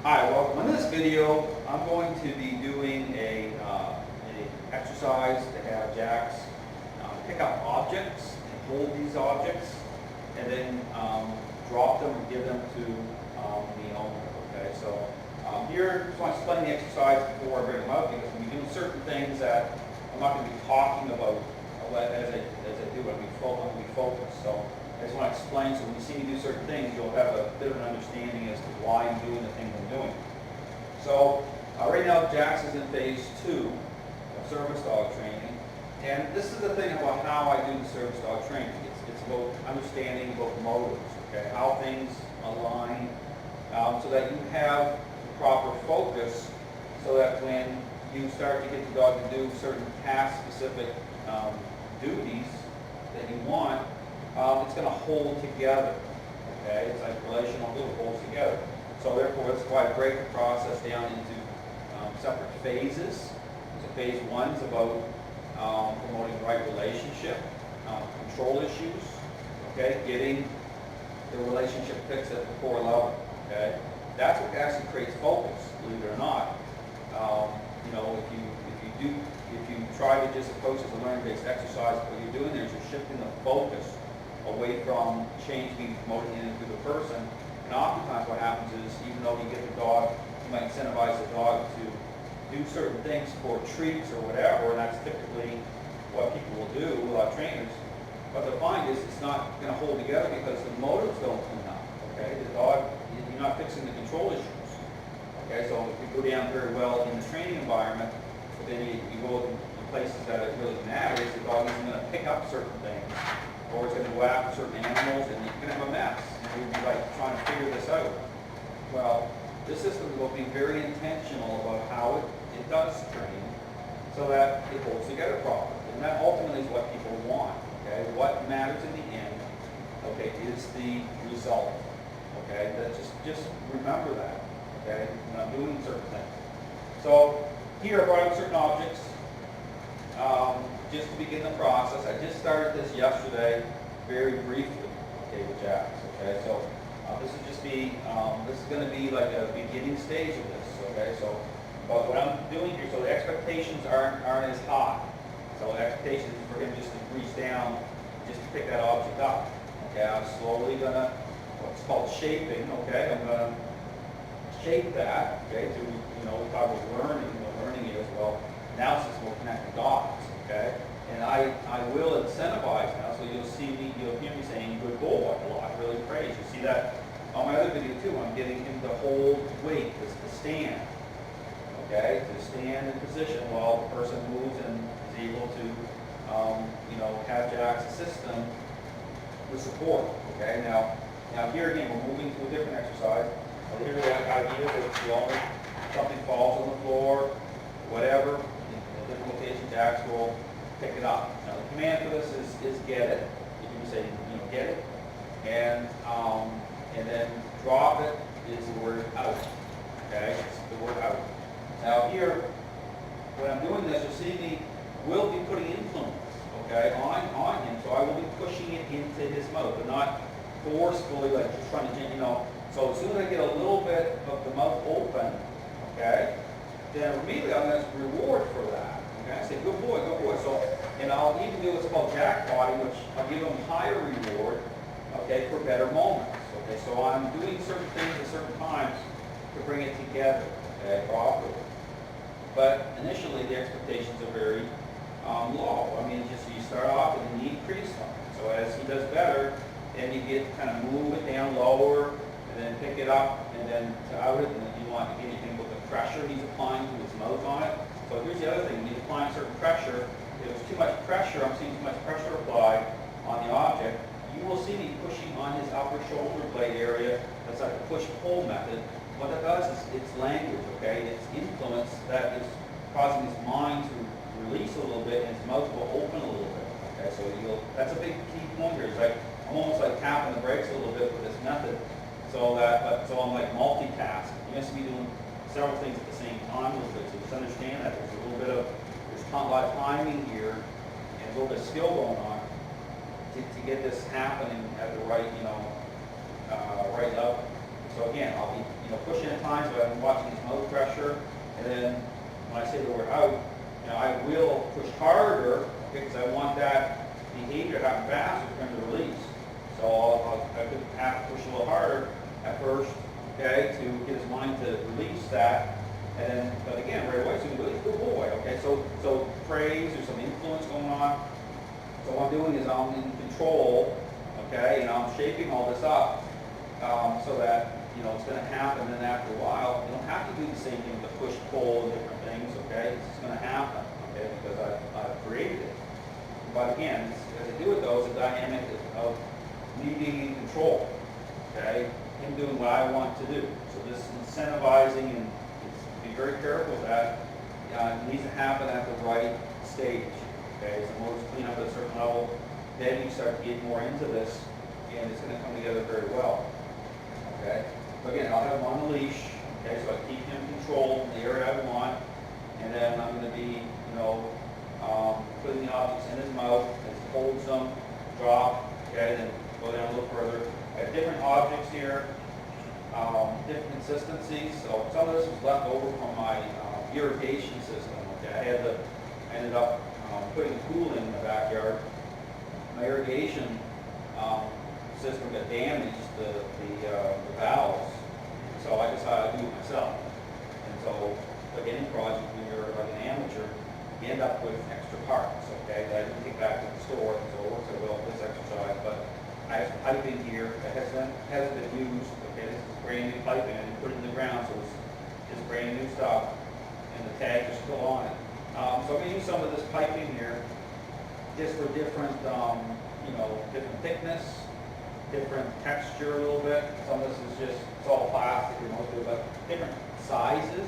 Hi, welcome. In this video, I'm going to be doing a exercise to have Jax pick up objects and hold these objects, and then drop them or give them to the owner. Okay, so here, just want to explain the exercise before I bring them up, because we do certain things that I'm not going to be talking about as I do. I'm going to be focused. So I just want to explain, so when you see me do certain things, you'll have a bit of an understanding as to why I'm doing the things I'm doing. So right now, Jax is in phase 2 of service dog training, and this is the thing about how I do the service dog training. It's about understanding about motives, okay, how things align, so that you have the proper focus, so that when you start to get the dog to do certain task-specific duties that you want, it's going to hold together. Okay, it's like relational glue, it holds together. So therefore, that's why I break the process down into separate phases. So phase 1 is about promoting the right relationship, control issues, okay, getting the relationship fixed at the core level. Okay, that's what actually creates focus, believe it or not. You know, if you try to just approach it as a learning-based exercise, what you're doing there is you're shifting the focus away from change being promoted into the person. And oftentimes what happens is, even though you get the dog, you might incentivize the dog to do certain things for treats or whatever, and that's typically what people will do, a lot of trainers. What they'll find is it's not going to hold together because the motives don't clean up. Okay, the dog, you're not fixing the control issues. Okay, so if you go down very well in the training environment, but then you go in places that it really matters, the dog isn't going to pick up certain things, or it's going to go after certain animals, and you're going to have a mess. And you'll be like trying to figure this out. Well, this system will be very intentional about how it does train, so that it holds together properly. And that ultimately is what people want. Okay, what matters in the end, okay, is the result. Okay, that just remember that. Okay, when I'm doing certain things. So here I brought up certain objects. Just to begin the process, I just started this yesterday, very briefly, okay, with Jax. Okay, so this is going to be like a beginning stage of this. Okay, so but what I'm doing here, so the expectations aren't as high. So the expectations is for him just to reach down, just to pick that object up. Okay, I'm slowly gonna, what's called shaping. Okay, I'm gonna shape that. Okay, to, we talk about learning. Learning is, well, analysis will connect the dots. Okay, and I will incentivize now, so you'll hear me saying good boy a lot, really praise. You see that on my other video too. I'm getting him to hold weight, to stand. Okay, to stand in position while the person moves and is able to, have Jax's system with support. Okay, now here again, we're moving to a different exercise. Here the idea is that something falls on the floor, whatever, in a different location, Jax will pick it up. Now the command for this is get it. You can say, get it, and then drop it is the word out. Okay, it's the word out. Now here, when I'm doing this, you'll see me will be putting influence, okay, on him. So I will be pushing it into his mouth, but not forcefully, like just trying to, So as soon as I get a little bit of the mouth open, okay, then immediately I'm going to reward for that. Okay, I say, good boy, good boy. So, and I'll even do what's called jackpotting, which I'll give him higher reward, okay, for better moments. Okay, so I'm doing certain things at certain times to bring it together, okay, properly. But initially, the expectations are very low. I mean, just you start off and you increase them. So as he does better, then you get kind of move it down lower, and then pick it up, and then to out it, and then you want to get anything with the pressure he's applying to his mouth on it. So here's the other thing: when he's applying certain pressure, if there's too much pressure, I'm seeing too much pressure applied on the object, you will see me pushing on his upper shoulder blade area. That's like a push-pull method. What that does is it's language, okay? It's influence that is causing his mind to release a little bit, and his mouth will open a little bit. Okay, so that's a big key point here. It's like I'm almost like tapping the brakes a little bit with this method, so I'm like multitasking. You must be doing several things at the same time a little bit. So just understand that there's a lot of timing here, and a little bit of skill going on to get this happening at the right, right level. So again, I'll be, pushing at times, but I'm watching his mouth pressure, and then when I say the word out, I will push harder, because I want that behavior to happen faster for him to release. So I could have to push a little harder at first, okay, to get his mind to release that. And then, but again, right away, so he's a really good boy, okay? So praise, there's some influence going on. So what I'm doing is I'm in control, okay, and I'm shaping all this up so that, it's going to happen. And then after a while, you don't have to do the same thing, the push, pull, and different things, okay? It's just going to happen, okay, because I've created it. But again, as I do it though, it's a dynamic of me being in control, okay? Him doing what I want to do. So this incentivizing, and be very careful of that. It needs to happen at the right stage, okay? So motor's clean up at a certain level, then you start to get more into this, and it's going to come together very well, okay? So again, I'll have him on the leash, okay? So I keep him controlled in the area I want, and then I'm going to be, putting the objects in his mouth as he holds them, drop, okay, then go down a little further. I have different objects here, different consistencies. So some of this was left over from my irrigation system. Okay, I ended up putting a pool in the backyard. My irrigation system got damaged, the valves, so I decided to do it myself. And so, like any project, when you're like an amateur, you end up with extra parts, okay, that I didn't take back to the store, so it works so well with this exercise. But I have some piping here that hasn't been used, okay, this is brand new piping, I didn't put it in the ground, so it's just brand new stuff, and the tags are still on it. So I'm going to use some of this piping here, just for different, different thickness, different texture a little bit. Some of this is just, it's all plastic or most of it, but different sizes.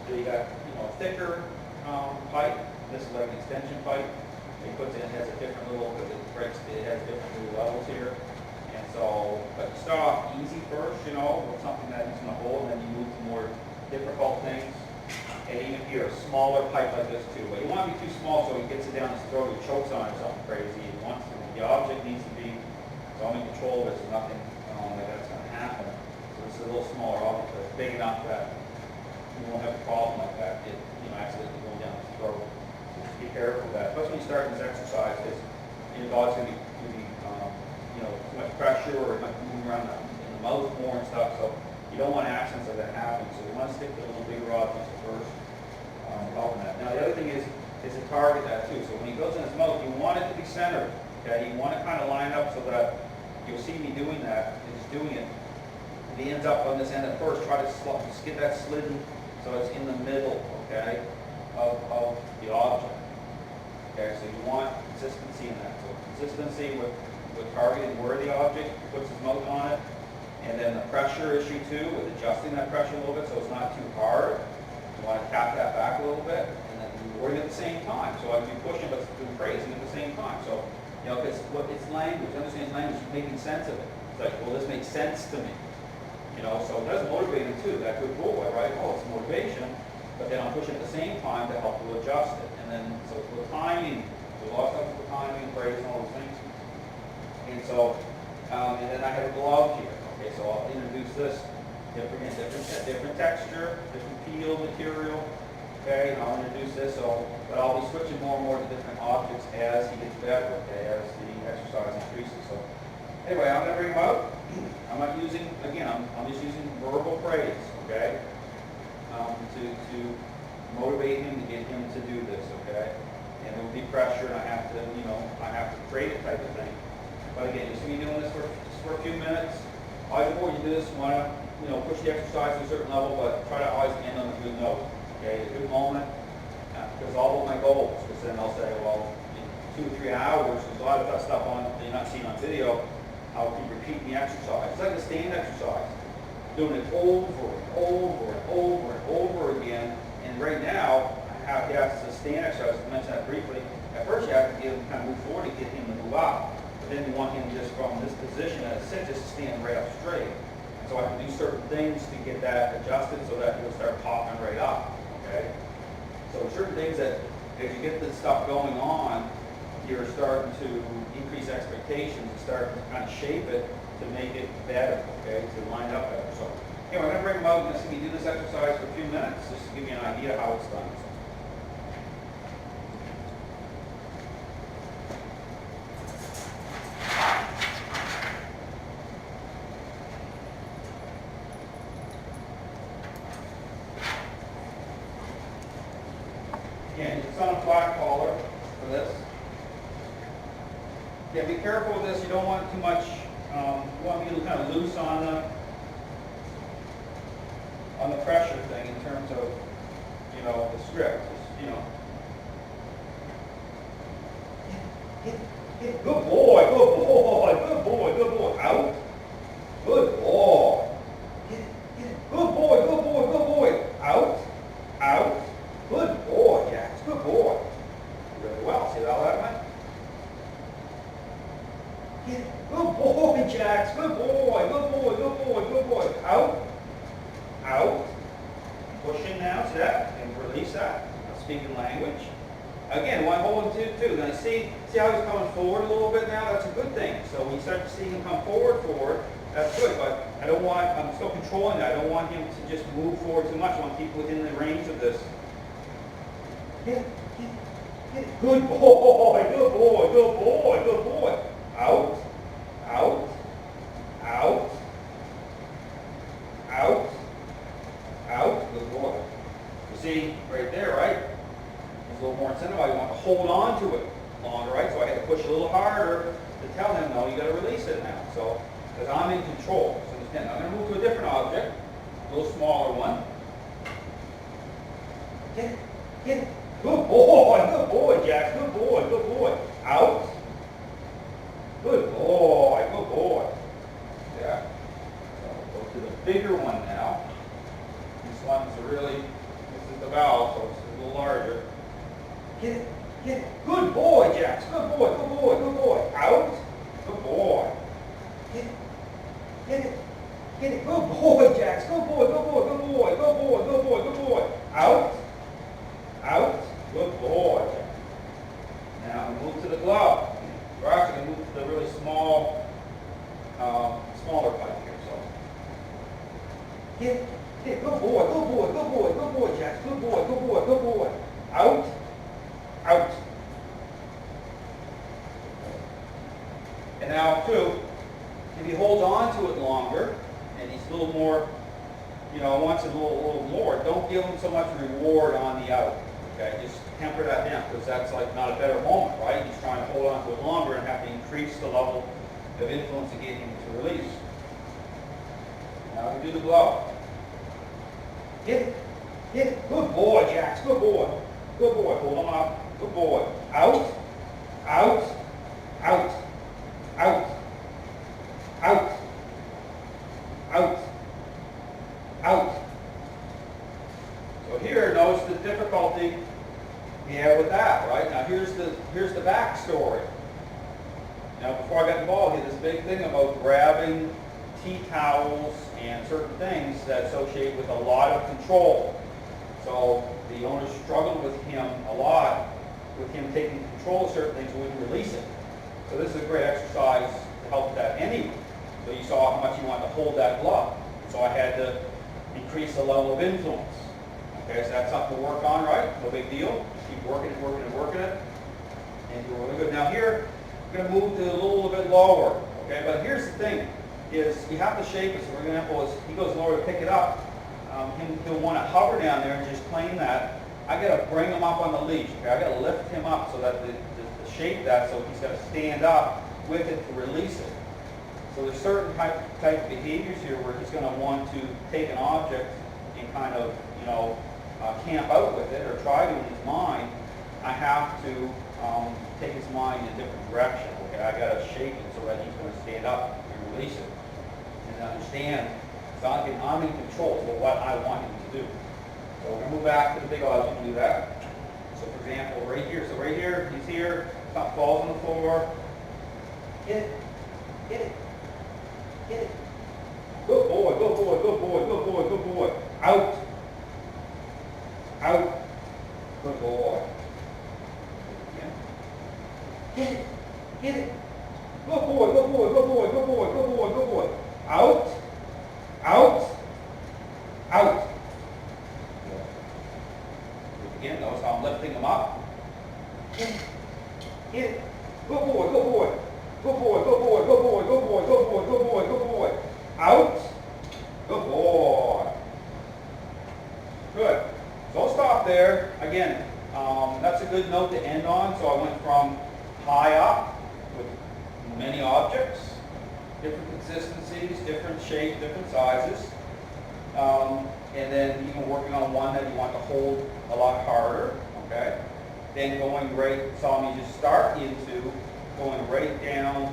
So you got, thicker pipe. This is like an extension pipe. It puts in, it has a different little, because it has different little levels here. And so, but you start off easy first, with something that is going to hold, and then you move to more difficult things. And even here, a smaller pipe like this too. But you want to be too small so he gets it down his throat, he chokes on it or something crazy. He wants to, the object needs to be, so I'm in control of it, so nothing like that's going to happen. So this is a little smaller object, but it's big enough that you won't have a problem like that. Accidentally going down his throat. So just be careful of that. Especially when you start this exercise, because your dog's going to be too much pressure, or it might be moving around in the mouth more and stuff. So you don't want accidents like that happening. So you want to stick to the little bigger objects first. Helping that. Now the other thing is to target that too. So when he goes in his mouth, you want it to be centered. Okay, you want to kind of line up so that you'll see me doing that. And just doing it. If he ends up on this end at first, try to just get that slidden so it's in the middle, okay, of the object. Okay, so you want consistency in that. So consistency with targeting where the object puts his mouth on it, and then the pressure issue too, with adjusting that pressure a little bit so it's not too hard. You want to tap that back a little bit, and then rewarding at the same time. So I can be pushing but doing praising at the same time. So, because it's language, understanding language, making sense of it. It's like, well, this makes sense to me. So it does motivate him too, that good boy, right? Oh, it's motivation, but then I'm pushing at the same time to help you adjust it. And then, so the timing, there's a lot of stuff with timing, praise, and all those things. And so, and then I have a glove here. Okay, so I'll introduce this, different texture, different peel material. Okay, and I'll introduce this, but I'll be switching more and more to different objects as he gets better, okay, as the exercise increases. So anyway, I'm going to bring him out. I'm not using, again, I'm just using verbal praise, okay, to motivate him, to get him to do this, okay. And there will be pressure, and I have to create it type of thing. But again, you see me doing this just for a few minutes. Always before you do this, you want to, push the exercise to a certain level, but try to always end on a good note, okay, a good moment. Because all of my goals, because then I'll say, well, in 2 or 3 hours, there's a lot of that stuff that you're not seeing on video. I'll keep repeating the exercise. It's like a stand exercise. Doing it over and over and over and over again. And right now, it's a stand exercise. I mentioned that briefly. At first, you have to get him kind of move forward to get him to move up. But then you want him just from this position as it sits, just to stand right up straight. And so I have to do certain things to get that adjusted so that he'll start popping right up. Okay? So certain things that, as you get this stuff going on, you're starting to increase expectations and start to kind of shape it to make it better, okay, to line up better. So anyway, I'm going to bring them out and see me do this exercise for a few minutes just to give you an idea how it's done. Again, it's on a flat collar for this. Yeah, be careful with this. You don't want too much. You want to be kind of loose on the pressure thing in terms of, you know, the strip. Just, you know. Good boy, good boy, good boy, good boy. Out. Good boy. Good boy, good boy, good boy. Out. Out. Good boy, Jax. Good boy. Really well. See that alignment? Good boy, Jax. Good boy. Good boy. Good boy. Good boy. Out. Out. Push in now. See that? And release that. Speaking language. Again, one holding two. Now see how he's coming forward a little bit now? That's a good thing. So when you start to see him come forward, that's good. But I'm still controlling that. I don't want him to just move forward too much. I want to keep within the range of this. Good boy, good boy, good boy, good boy. Out, out, out, out, out. Good boy. You see right there, right? There's a little more incentive. I want to hold on to it longer, right? So I had to push a little harder to tell him, no, you got to release it now. So, because I'm in control. So understand, I'm going to move to a different object, a little smaller one. Get it. Good boy, Jax. Good boy. Out. Good boy. Yeah. So go to the bigger one now. This one's this is the valve, so it's a little larger. Get it. Good boy, Jax. Good boy. Out. Good boy. Get it. Good boy, Jax. Good boy. Out. Out. Good boy. Now we move to the glove. We're actually going to move to the really smaller pipe here. So, good boy, Jax. Good boy. Out. And now too, if he holds on to it longer and he's a little more, wants it a little more, don't give him so much reward on the out. Okay, just temper that down because that's like not a better moment, right? He's trying to hold on to it longer and have to increase the level of influence to get him to release. Now we do the glove. Get it. Good boy, Jax. Good boy. Hold him up. Good boy. Out. So here, notice the difficulty we have with that, right? Now here's the backstory. Now before I got involved, he had this big thing about grabbing tea towels and certain things that associate with a lot of control. So the owner struggled with him a lot, with him taking control of certain things, wouldn't release it. So this is a great exercise to help that anyway. So you saw how much he wanted to hold that glove. So I had to increase the level of influence. Okay, so that's something to work on, right? No big deal. Just keep working it. And you're really good. Now here, we're going to move to a little bit lower. Okay, but here's the thing, is you have to shape it. So for example, as he goes lower to pick it up, he'll want to hover down there and just claim that. I got to bring him up on the leash. Okay, I got to lift him up so that the shape that, so he's got to stand up with it to release it. So there's certain type of behaviors here where he's going to want to take an object and kind of, camp out with it or try to in his mind. I have to take his mind in a different direction. Okay, I got to shape it so that he's going to stand up and release it and understand. So I'm in control of what I want him to do. So we're going to move back to the big object and do that. So for example, right here. So right here, he's here. Something falls on the floor. Get it. Good boy. Out. Good boy. Yeah. Hit it. Good boy, good boy, good boy, good boy, good boy, good boy. Out, out, out. Again, notice how I'm lifting them up. Hit it. Hit it. Good boy, good boy. Good boy, good boy, good boy, good boy, good boy, good boy, good boy. Out. Good boy. Good. So I'll stop there. Again, that's a good note to end on. So I went from high up with many objects, different consistencies, different shapes, different sizes. And then even working on one that you want to hold a lot harder, okay? Then going right, saw me just start into going right down,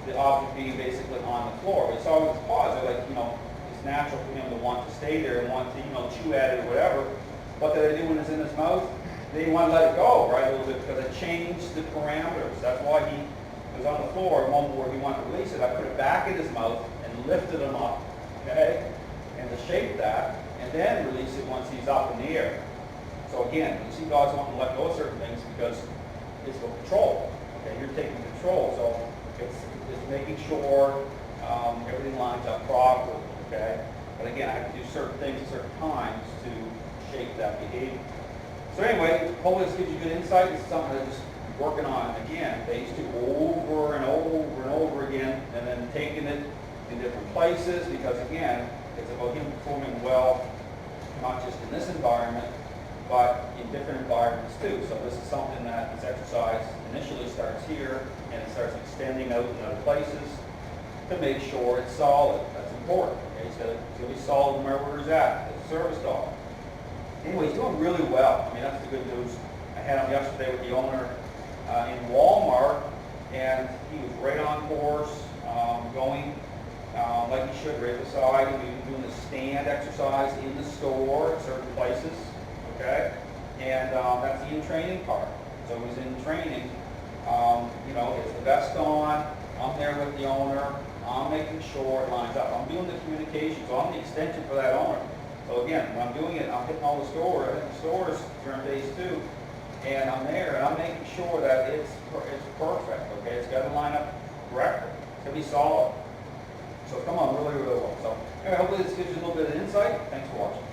the object being basically on the floor. But saw with his paws, they're like, it's natural for him to want to stay there and want to, chew at it or whatever. What did I do when it's in his mouth? They didn't want to let it go, right, a little bit, because I changed the parameters. That's why he was on the floor at one where he wanted to release it. I put it back in his mouth and lifted him up, okay? And to shape that, and then release it once he's up in the air. So again, you see dogs want to let go of certain things because it's for control. Okay, you're taking control, so it's making sure everything lines up properly. Okay, but again, I have to do certain things at certain times to shape that behavior. So anyway, hopefully this gives you good insight. This is something I'm just working on again, phase 2 over and over and over again, and then taking it in different places because again, it's about him performing well, not just in this environment, but in different environments too. So this is something that this exercise initially starts here and it starts extending out in other places to make sure it's solid. That's important. Okay? He's got to be solid no matter where he's at. It's a service dog. Anyway, he's doing really well. I mean, that's the good news. I had him yesterday with the owner in Walmart, and he was right on course, going like he should, right beside him. He was doing the stand exercise in the store at certain places. Okay, and that's the in-training part. So he's in training, he has the vest on, I'm there with the owner, I'm making sure it lines up. I'm doing the communication, so I'm the extension for that owner. So again, when I'm doing it, I'm hitting all the stores, I hit the stores during phase 2, and I'm there, and I'm making sure that it's perfect, okay? It's got to line up correctly. It's going to be solid. So come on, really, really well. So anyway, hopefully this gives you a little bit of insight. Thanks for watching.